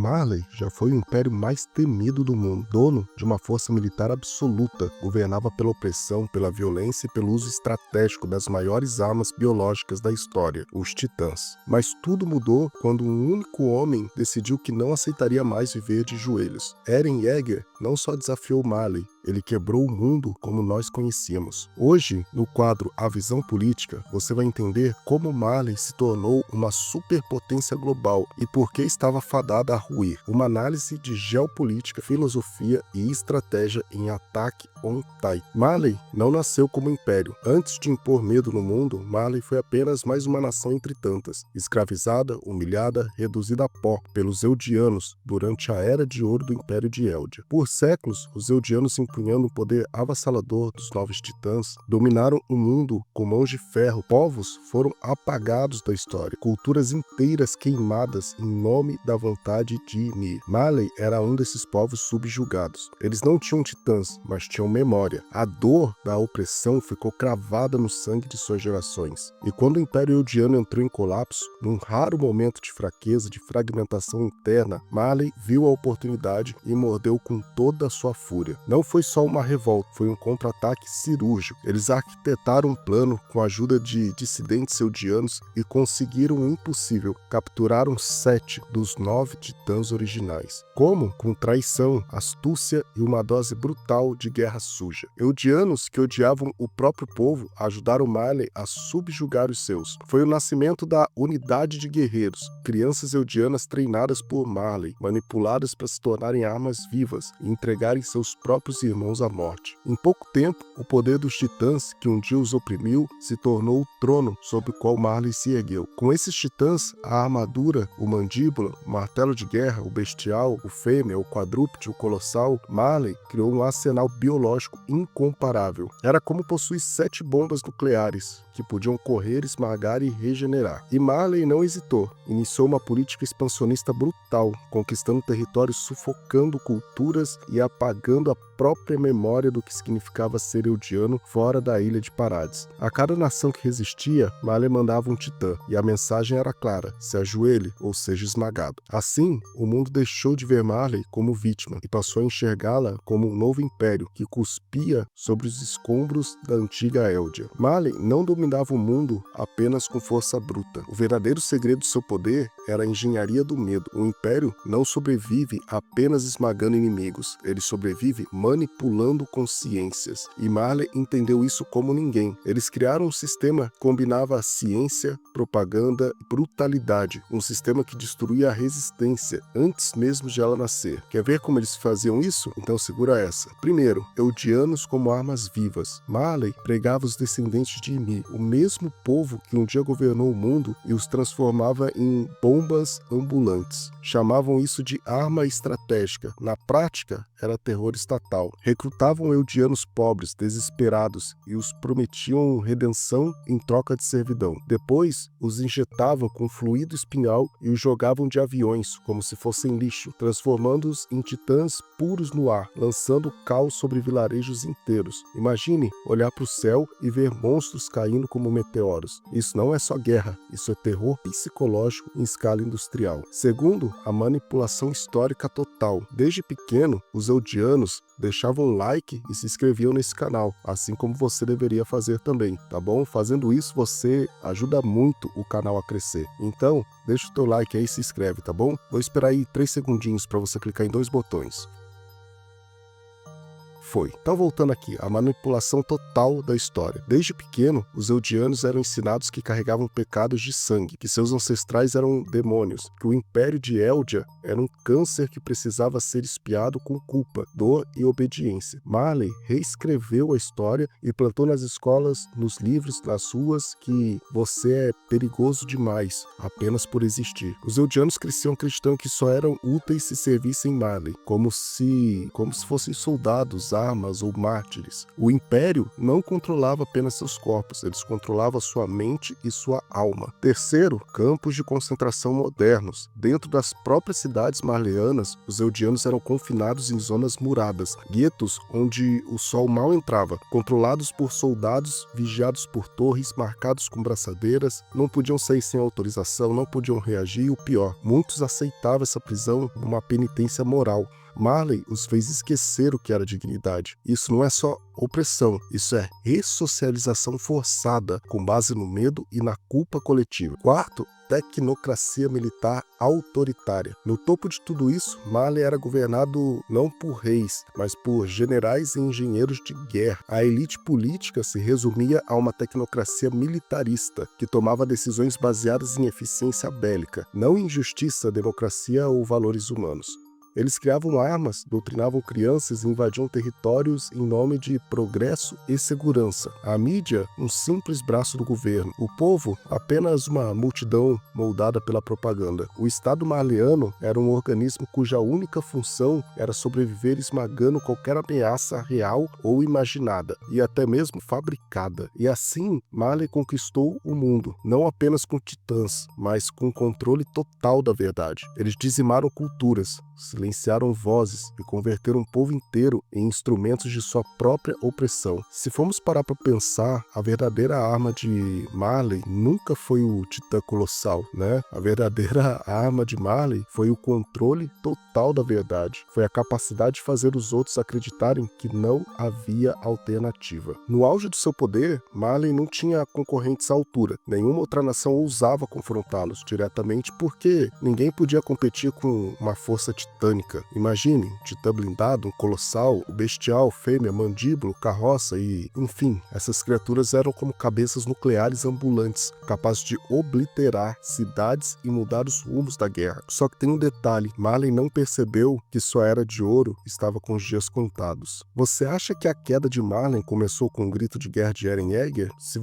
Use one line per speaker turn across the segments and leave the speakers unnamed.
Marley já foi o império mais temido do mundo, dono de uma força militar absoluta, governava pela opressão, pela violência e pelo uso estratégico das maiores armas biológicas da história, os Titãs. Mas tudo mudou quando um único homem decidiu que não aceitaria mais viver de joelhos. Eren Yeager não só desafiou Marley, ele quebrou o mundo como nós conhecíamos. Hoje, no quadro A Visão Política, você vai entender como Marley se tornou uma superpotência global e por que estava fadada a ruir. Uma análise de geopolítica, filosofia e estratégia em Attack on Titan. Marley não nasceu como império. Antes de impor medo no mundo, Marley foi apenas mais uma nação entre tantas, escravizada, humilhada, reduzida a pó pelos Eldianos durante a Era de Ouro do Império de Eldia. Por séculos, os Eldianos, empunhando o poder avassalador dos novos titãs, dominaram o mundo com mãos de ferro. Povos foram apagados da história, culturas inteiras queimadas em nome da vontade de Ymir. Marley era um desses povos subjugados. Eles não tinham titãs, mas tinham memória. A dor da opressão ficou cravada no sangue de suas gerações. E quando o Império Eldiano entrou em colapso, num raro momento de fraqueza, de fragmentação interna, Marley viu a oportunidade e mordeu com toda a sua fúria. Não foi só uma revolta, foi um contra-ataque cirúrgico. Eles arquitetaram um plano com a ajuda de dissidentes eldianos e conseguiram o impossível. Capturaram 7 dos 9 titãs originais. Como? Com traição, astúcia e uma dose brutal de guerra suja. Eldianos que odiavam o próprio povo ajudaram Marley a subjugar os seus. Foi o nascimento da unidade de guerreiros, crianças eldianas treinadas por Marley, manipuladas para se tornarem armas vivas e entregarem seus próprios irmãos à morte. Em pouco tempo, o poder dos titãs, que um dia os oprimiu, se tornou o trono sobre o qual Marley se ergueu. Com esses titãs, a armadura, o mandíbula, o martelo de guerra, o bestial, o fêmea, o quadrúpede, o colossal, Marley criou um arsenal biológico incomparável. Era como possuir 7 bombas nucleares, que podiam correr, esmagar e regenerar. E Marley não hesitou. Iniciou uma política expansionista brutal, conquistando territórios, sufocando culturas e apagando a própria memória do que significava ser eldiano fora da ilha de Parades. A cada nação que resistia, Marley mandava um titã, e a mensagem era clara: se ajoelhe ou seja esmagado. Assim, o mundo deixou de ver Marley como vítima e passou a enxergá-la como um novo império que cuspia sobre os escombros da antiga Eldia. Marley não dominava o mundo apenas com força bruta. O verdadeiro segredo do seu poder era a engenharia do medo. O império não sobrevive apenas esmagando inimigos, ele sobrevive manipulando consciências. E Marley entendeu isso como ninguém. Eles criaram um sistema que combinava ciência, propaganda e brutalidade. Um sistema que destruía a resistência antes mesmo de ela nascer. Quer ver como eles faziam isso? Então segura essa. Primeiro, Eldianos como armas vivas. Marley pregava os descendentes de Ymir, o mesmo povo que um dia governou o mundo e os transformava em bombas ambulantes. Chamavam isso de arma estratégica. Na prática, era terror estatal. Recrutavam eldianos pobres, desesperados, e os prometiam redenção em troca de servidão. Depois, os injetavam com fluido espinhal e os jogavam de aviões, como se fossem lixo, transformando-os em titãs puros no ar, lançando caos sobre vilarejos inteiros. Imagine olhar para o céu e ver monstros caindo como meteoros. Isso não é só guerra, isso é terror psicológico em escala industrial. Segundo, a manipulação histórica total. Desde pequeno, os eldianos deixavam like e se inscreviam nesse canal, assim como você deveria fazer também, tá bom? Fazendo isso, você ajuda muito o canal a crescer. Então, deixa o teu like aí e se inscreve, tá bom? Vou esperar aí 3 segundinhos para você clicar em 2 botões. Foi. Então voltando aqui, a manipulação total da história. Desde pequeno, os eldianos eram ensinados que carregavam pecados de sangue, que seus ancestrais eram demônios, que o império de Eldia era um câncer que precisava ser espiado com culpa, dor e obediência. Marley reescreveu a história e plantou nas escolas, nos livros, nas ruas, que você é perigoso demais, apenas por existir. Os eldianos cresciam acreditando que só eram úteis se servissem Marley, como se fossem soldados armas ou mártires. O Império não controlava apenas seus corpos, eles controlavam sua mente e sua alma. Terceiro, campos de concentração modernos. Dentro das próprias cidades marleanas, os eldianos eram confinados em zonas muradas, guetos onde o sol mal entrava, controlados por soldados, vigiados por torres, marcados com braçadeiras, não podiam sair sem autorização, não podiam reagir e o pior, muitos aceitavam essa prisão como uma penitência moral. Marley os fez esquecer o que era dignidade. Isso não é só opressão, isso é ressocialização forçada, com base no medo e na culpa coletiva. Quarto, tecnocracia militar autoritária. No topo de tudo isso, Marley era governado não por reis, mas por generais e engenheiros de guerra. A elite política se resumia a uma tecnocracia militarista, que tomava decisões baseadas em eficiência bélica, não em justiça, democracia ou valores humanos. Eles criavam armas, doutrinavam crianças e invadiam territórios em nome de progresso e segurança. A mídia, um simples braço do governo. O povo, apenas uma multidão moldada pela propaganda. O Estado marleano era um organismo cuja única função era sobreviver esmagando qualquer ameaça real ou imaginada, e até mesmo fabricada. E assim, Marley conquistou o mundo, não apenas com titãs, mas com controle total da verdade. Eles dizimaram culturas, silenciaram vozes e converteram o povo inteiro em instrumentos de sua própria opressão. Se formos parar para pensar, a verdadeira arma de Marley nunca foi o Titã Colossal, né? A verdadeira arma de Marley foi o controle total da verdade. Foi a capacidade de fazer os outros acreditarem que não havia alternativa. No auge do seu poder, Marley não tinha concorrentes à altura. Nenhuma outra nação ousava confrontá-los diretamente porque ninguém podia competir com uma força titânica. Imagine, um titã blindado, um colossal, o bestial, fêmea, mandíbula, carroça e, enfim, essas criaturas eram como cabeças nucleares ambulantes, capazes de obliterar cidades e mudar os rumos da guerra. Só que tem um detalhe, Marley não percebeu que sua era de ouro estava com os dias contados. Você acha que a queda de Marley começou com o grito de guerra de Eren Yeager? Se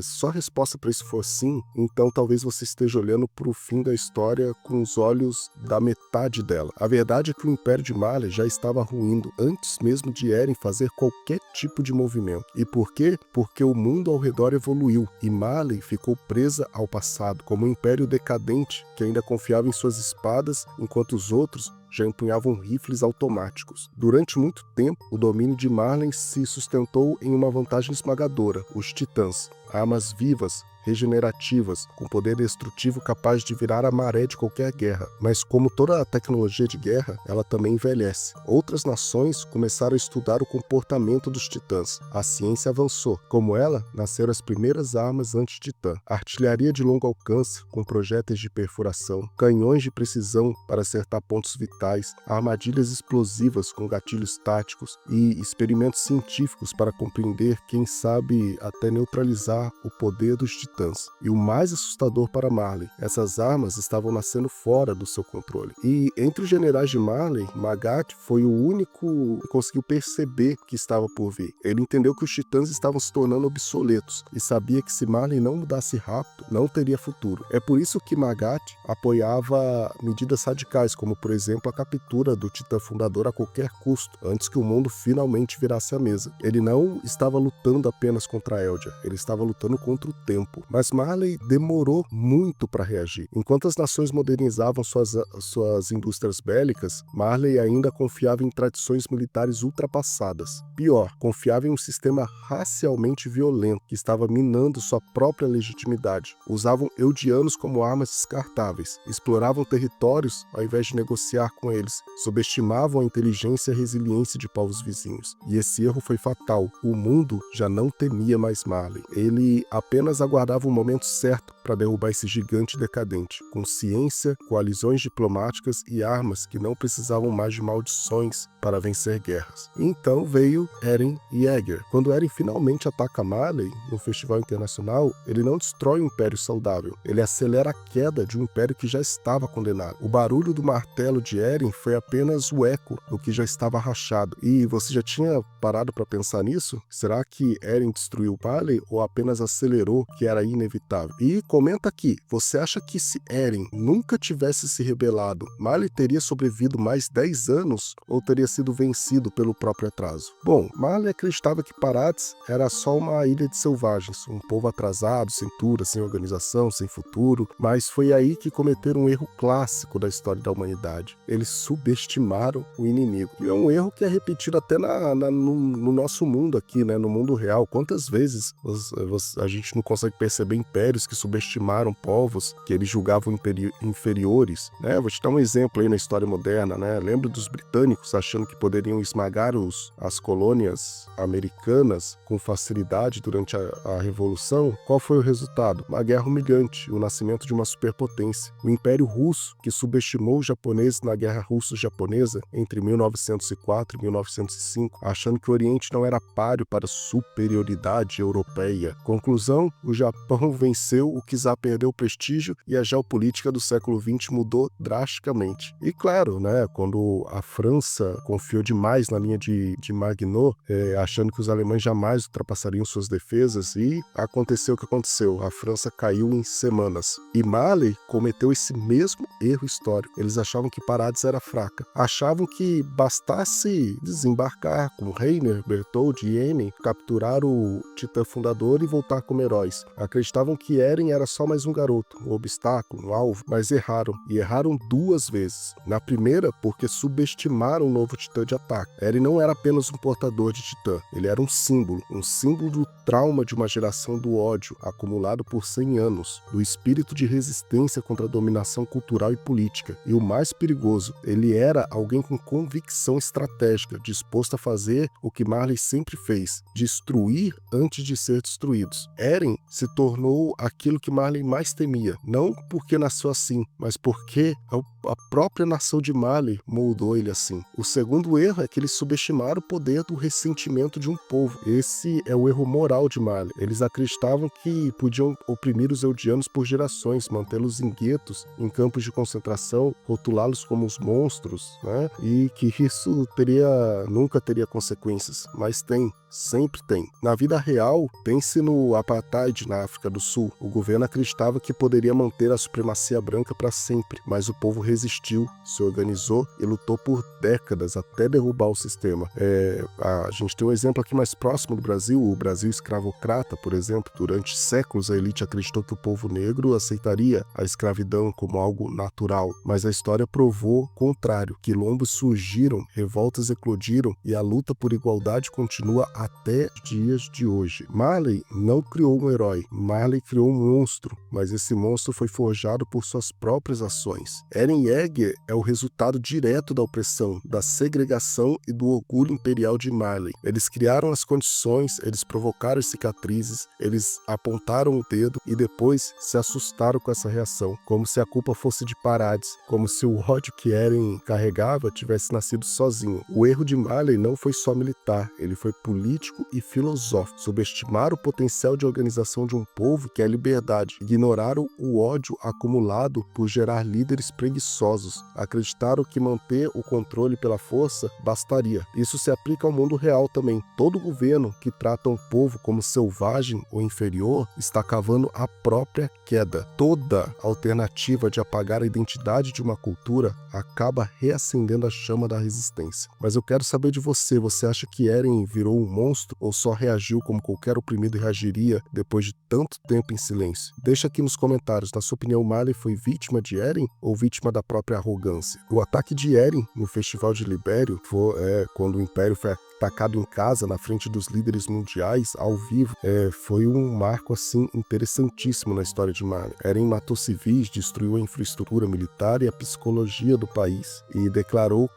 só a resposta para isso for sim, então talvez você esteja olhando para o fim da história com os olhos da metade dela. A verdade é que o Império de Marley já estava ruindo antes mesmo de Eren fazer qualquer tipo de movimento. E por quê? Porque o mundo ao redor evoluiu e Marley ficou presa ao passado, como um império decadente que ainda confiava em suas espadas, enquanto os outros já empunhavam rifles automáticos. Durante muito tempo, o domínio de Marley se sustentou em uma vantagem esmagadora, os titãs, armas vivas, regenerativas, com poder destrutivo capaz de virar a maré de qualquer guerra. Mas como toda a tecnologia de guerra, ela também envelhece. Outras nações começaram a estudar o comportamento dos titãs. A ciência avançou. Como ela, nasceram as primeiras armas anti-titã. Artilharia de longo alcance, com projéteis de perfuração, canhões de precisão para acertar pontos vitais, armadilhas explosivas com gatilhos táticos e experimentos científicos para compreender, quem sabe, até neutralizar o poder dos titãs. E o mais assustador para Marley, essas armas estavam nascendo fora do seu controle. E entre os generais de Marley, Magath foi o único que conseguiu perceber que estava por vir. Ele entendeu que os titãs estavam se tornando obsoletos e sabia que se Marley não mudasse rápido, não teria futuro. É por isso que Magath apoiava medidas radicais, como por exemplo a captura do titã fundador a qualquer custo, antes que o mundo finalmente virasse a mesa. Ele não estava lutando apenas contra Eldia, ele estava lutando contra o tempo. Mas Marley demorou muito para reagir. Enquanto as nações modernizavam suas indústrias bélicas, Marley ainda confiava em tradições militares ultrapassadas. Pior, confiava em um sistema racialmente violento que estava minando sua própria legitimidade. Usavam eldianos como armas descartáveis, exploravam territórios ao invés de negociar com eles, subestimavam a inteligência e a resiliência de povos vizinhos. E esse erro foi fatal. O mundo já não temia mais Marley. Ele apenas aguardava o momento certo para derrubar esse gigante decadente, com ciência, coalizões diplomáticas e armas que não precisavam mais de maldições para vencer guerras. E então veio Eren Yeager. Quando Eren finalmente ataca Marley no Festival Internacional, ele não destrói um império saudável, ele acelera a queda de um império que já estava condenado. O barulho do martelo de Eren foi apenas o eco do que já estava rachado. E você já tinha parado para pensar nisso? Será que Eren destruiu Marley ou apenas acelerou o que era era inevitável. E comenta aqui, você acha que se Eren nunca tivesse se rebelado, Marley teria sobrevivido mais 10 anos ou teria sido vencido pelo próprio atraso? Bom, Marley acreditava que Paradis era só uma ilha de selvagens, um povo atrasado, sem cultura, sem organização, sem futuro, mas foi aí que cometeram um erro clássico da história da humanidade. Eles subestimaram o inimigo. E é um erro que é repetido até no nosso mundo aqui, né? No mundo real. Quantas vezes a gente não consegue perceber impérios que subestimaram povos que eles julgavam inferiores, né? Vou te dar um exemplo aí na história moderna, né? Lembra dos britânicos achando que poderiam esmagar as colônias americanas com facilidade durante a Revolução? Qual foi o resultado? Uma guerra humilhante, o nascimento de uma superpotência. O Império Russo, que subestimou os japoneses na Guerra Russo-Japonesa entre 1904 e 1905, achando que o Oriente não era páreo para a superioridade europeia. Conclusão, o Japão venceu, o czar perdeu o prestígio e a geopolítica do século XX mudou drasticamente. E claro, né, quando a França confiou demais na linha de Maginot, achando que os alemães jamais ultrapassariam suas defesas, e aconteceu o que aconteceu. A França caiu em semanas. E Marley cometeu esse mesmo erro histórico. Eles achavam que Paradis era fraca. Achavam que bastasse desembarcar com Reiner, Bertholdt e Yen, capturar o Titã fundador e voltar como heróis. Acreditavam que Eren era só mais um garoto, um obstáculo, um alvo, mas erraram. E erraram 2 vezes. Na primeira, porque subestimaram o novo Titã de ataque. Eren não era apenas um portador de Titã, ele era um símbolo do trauma de uma geração do ódio acumulado por 100 anos, do espírito de resistência contra a dominação cultural e política. E o mais perigoso, ele era alguém com convicção estratégica, disposto a fazer o que Marley sempre fez, destruir antes de ser destruídos. Eren se tornou aquilo que Marley mais temia, não porque nasceu assim, mas porque a própria nação de Marley moldou ele assim. O segundo erro é que eles subestimaram o poder do ressentimento de um povo. Esse é o erro moral de Marley. Eles acreditavam que podiam oprimir os eldianos por gerações, mantê-los em guetos, em campos de concentração, rotulá-los como os monstros, né? E que isso nunca teria consequências, mas tem. Sempre tem. Na vida real, pense no apartheid na África do Sul. O governo acreditava que poderia manter a supremacia branca para sempre, mas o povo resistiu, se organizou e lutou por décadas até derrubar o sistema. A gente tem um exemplo aqui mais próximo do Brasil, o Brasil escravocrata, por exemplo. Durante séculos a elite acreditou que o povo negro aceitaria a escravidão como algo natural, mas a história provou o contrário. Quilombos surgiram, revoltas eclodiram e a luta por igualdade continua até os dias de hoje. Marley não criou um herói, Marley criou um monstro, mas esse monstro foi forjado por suas próprias ações. Eren Yeager é o resultado direto da opressão, da segregação e do orgulho imperial de Marley. Eles criaram as condições, eles provocaram as cicatrizes, eles apontaram o dedo e depois se assustaram com essa reação, como se a culpa fosse de Paradis, como se o ódio que Eren carregava tivesse nascido sozinho. O erro de Marley não foi só militar, ele foi político e filosófico. Subestimaram o potencial de organização de um povo que é a liberdade. Ignoraram o ódio acumulado por gerar líderes preguiçosos. Acreditaram que manter o controle pela força bastaria. Isso se aplica ao mundo real também. Todo governo que trata um povo como selvagem ou inferior está cavando a própria queda. Toda alternativa de apagar a identidade de uma cultura acaba reacendendo a chama da resistência. Mas eu quero saber de você. Você acha que Eren virou um monstro ou só reagiu como qualquer oprimido reagiria depois de tanto tempo em silêncio? Deixa aqui nos comentários, na sua opinião, Marley foi vítima de Eren ou vítima da própria arrogância? O ataque de Eren no Festival de Libério foi quando o Império foi atacado em casa, na frente dos líderes mundiais, ao vivo, foi um marco assim interessantíssimo na história de Marley. Eren matou civis, destruiu a infraestrutura militar e a psicologia do país e declarou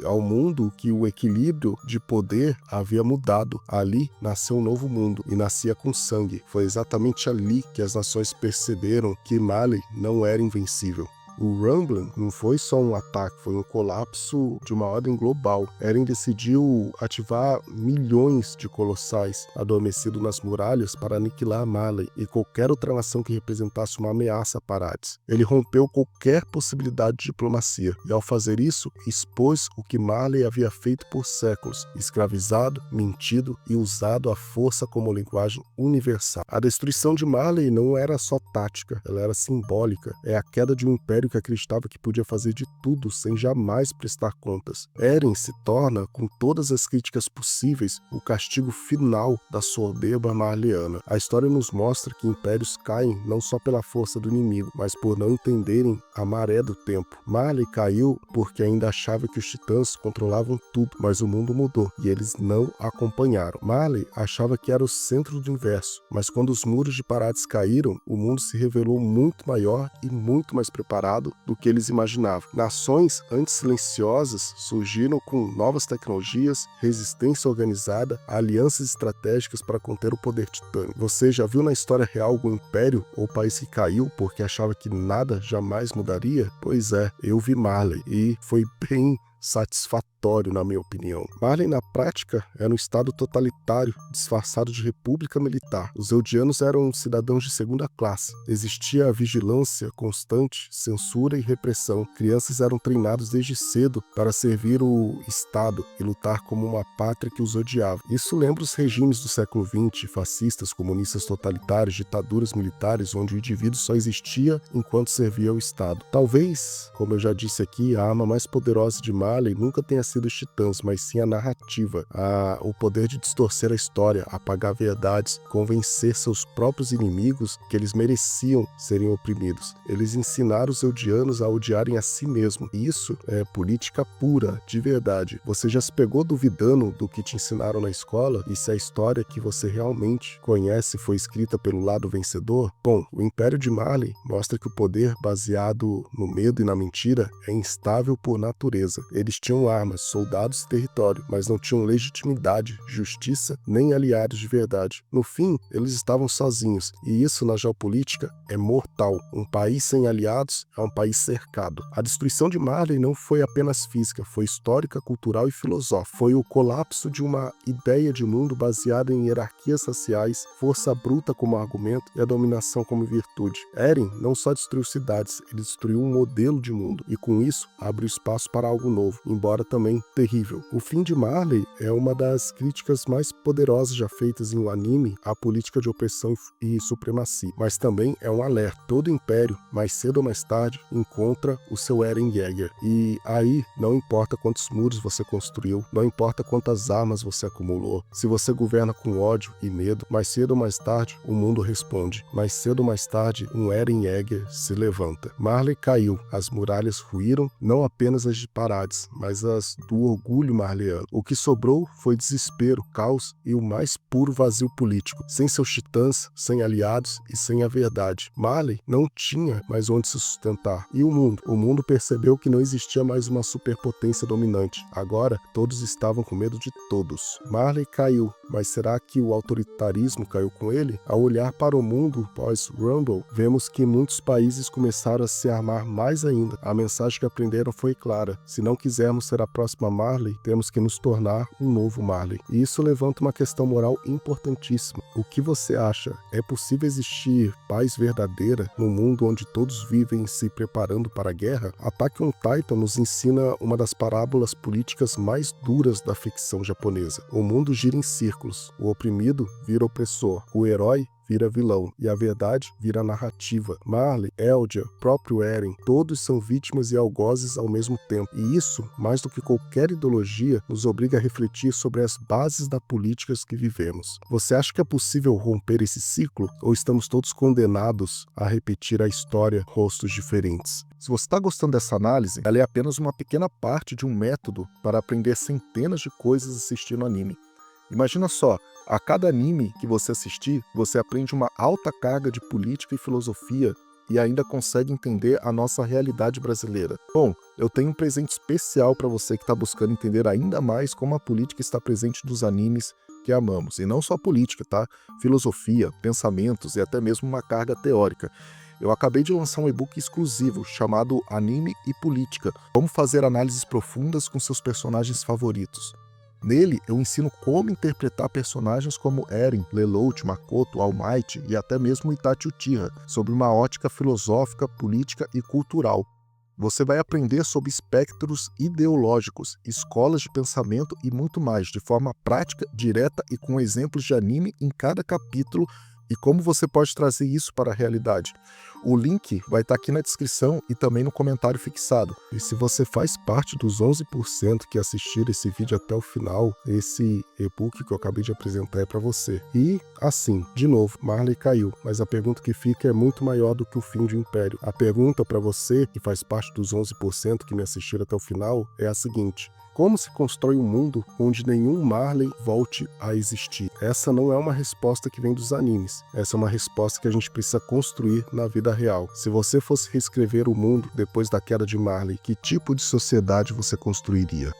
ao mundo que o equilíbrio de poder havia mudado. Ali nasceu um novo mundo e nascia com sangue. Foi exatamente ali que as nações perceberam que Marley não era invencível. O Rumbling não foi só um ataque, foi um colapso de uma ordem global. Eren decidiu ativar milhões de colossais adormecidos nas muralhas para aniquilar Marley e qualquer outra nação que representasse uma ameaça a Parades. Ele rompeu qualquer possibilidade de diplomacia e, ao fazer isso, expôs o que Marley havia feito por séculos: escravizado, mentido e usado a força como linguagem universal. A destruição de Marley não era só tática, ela era simbólica. É a queda de um império que acreditava que podia fazer de tudo sem jamais prestar contas. Eren se torna, com todas as críticas possíveis, o castigo final da soberba marleana. A história nos mostra que impérios caem não só pela força do inimigo, mas por não entenderem a maré do tempo. Marley caiu porque ainda achava que os titãs controlavam tudo, mas o mundo mudou e eles não acompanharam. Marley achava que era o centro do universo, mas quando os muros de Parades caíram, o mundo se revelou muito maior e muito mais preparado do que eles imaginavam. Nações antes silenciosas surgiram com novas tecnologias, resistência organizada, alianças estratégicas para conter o poder titânico. Você já viu na história real algum império ou país que caiu porque achava que nada jamais mudaria? Pois é, eu vi Marley e foi bem satisfatório, na minha opinião. Marley, na prática, era um estado totalitário, disfarçado de república militar. Os Eldianos eram cidadãos de segunda classe. Existia vigilância constante, censura e repressão. Crianças eram treinadas desde cedo para servir o Estado e lutar como uma pátria que os odiava. Isso lembra os regimes do século XX, fascistas, comunistas totalitários, ditaduras militares, onde o indivíduo só existia enquanto servia ao Estado. Talvez, como eu já disse aqui, a arma mais poderosa de Marley nunca tenha sido os titãs, mas sim a narrativa, o poder de distorcer a história, apagar verdades, convencer seus próprios inimigos que eles mereciam serem oprimidos. Eles ensinaram os Eldianos a odiarem a si mesmo. Isso é política pura, de verdade. Você já se pegou duvidando do que te ensinaram na escola? E se a história que você realmente conhece foi escrita pelo lado vencedor? Bom, o Império de Marley mostra que o poder baseado no medo e na mentira é instável por natureza. Eles tinham armas, soldados e território, mas não tinham legitimidade, justiça, nem aliados de verdade. No fim, eles estavam sozinhos, e isso na geopolítica é mortal. Um país sem aliados é um país cercado. A destruição de Marley não foi apenas física, foi histórica, cultural e filosófica. Foi o colapso de uma ideia de mundo baseada em hierarquias raciais, força bruta como argumento e a dominação como virtude. Eren não só destruiu cidades, ele destruiu um modelo de mundo, e com isso abriu espaço para algo novo, embora também terrível. O fim de Marley é uma das críticas mais poderosas já feitas em um anime à política de opressão e supremacia, mas também é um alerta. Todo império, mais cedo ou mais tarde, encontra o seu Eren Yeager, e aí não importa quantos muros você construiu, não importa quantas armas você acumulou, se você governa com ódio e medo, mais cedo ou mais tarde o mundo responde, mais cedo ou mais tarde um Eren Yeager se levanta. Marley caiu, as muralhas ruíram, não apenas as de Parades, mas as do orgulho marleano. O que sobrou foi desespero, caos e o mais puro vazio político, sem seus titãs, sem aliados e sem a verdade. Marley não tinha mais onde se sustentar. E o mundo? O mundo percebeu que não existia mais uma superpotência dominante. Agora, todos estavam com medo de todos. Marley caiu, mas será que o autoritarismo caiu com ele? Ao olhar para o mundo pós-Rumble, vemos que muitos países começaram a se armar mais ainda. A mensagem que aprenderam foi clara: se não quisermos ser a próxima Marley, temos que nos tornar um novo Marley. E isso levanta uma questão moral importantíssima. O que você acha? É possível existir paz verdadeira num mundo onde todos vivem se preparando para a guerra? Attack on Titan nos ensina uma das parábolas políticas mais duras da ficção japonesa. O mundo gira em círculos. O oprimido vira opressor. O herói vira vilão, e a verdade vira narrativa. Marley, Eldia, próprio Eren, todos são vítimas e algozes ao mesmo tempo. E isso, mais do que qualquer ideologia, nos obriga a refletir sobre as bases da política que vivemos. Você acha que é possível romper esse ciclo? Ou estamos todos condenados a repetir a história rostos diferentes? Se você está gostando dessa análise, ela é apenas uma pequena parte de um método para aprender centenas de coisas assistindo anime. Imagina só, a cada anime que você assistir, você aprende uma alta carga de política e filosofia e ainda consegue entender a nossa realidade brasileira. Bom, eu tenho um presente especial para você que está buscando entender ainda mais como a política está presente nos animes que amamos. E não só política, tá? Filosofia, pensamentos e até mesmo uma carga teórica. Eu acabei de lançar um e-book exclusivo chamado Anime e Política, como fazer análises profundas com seus personagens favoritos. Nele, eu ensino como interpretar personagens como Eren, Lelouch, Makoto, All Might e até mesmo Itachi Uchiha, sob uma ótica filosófica, política e cultural. Você vai aprender sobre espectros ideológicos, escolas de pensamento e muito mais, de forma prática, direta e com exemplos de anime em cada capítulo e como você pode trazer isso para a realidade. O link vai estar aqui na descrição e também no comentário fixado. E se você faz parte dos 11% que assistiram esse vídeo até o final, esse e-book que eu acabei de apresentar é para você. E assim, de novo, Marley caiu, mas a pergunta que fica é muito maior do que o fim de um império. A pergunta para você, que faz parte dos 11% que me assistiram até o final, é a seguinte: como se constrói um mundo onde nenhum Marley volte a existir? Essa não é uma resposta que vem dos animes. Essa é uma resposta que a gente precisa construir na vida real. Se você fosse reescrever o mundo depois da queda de Marley, que tipo de sociedade você construiria?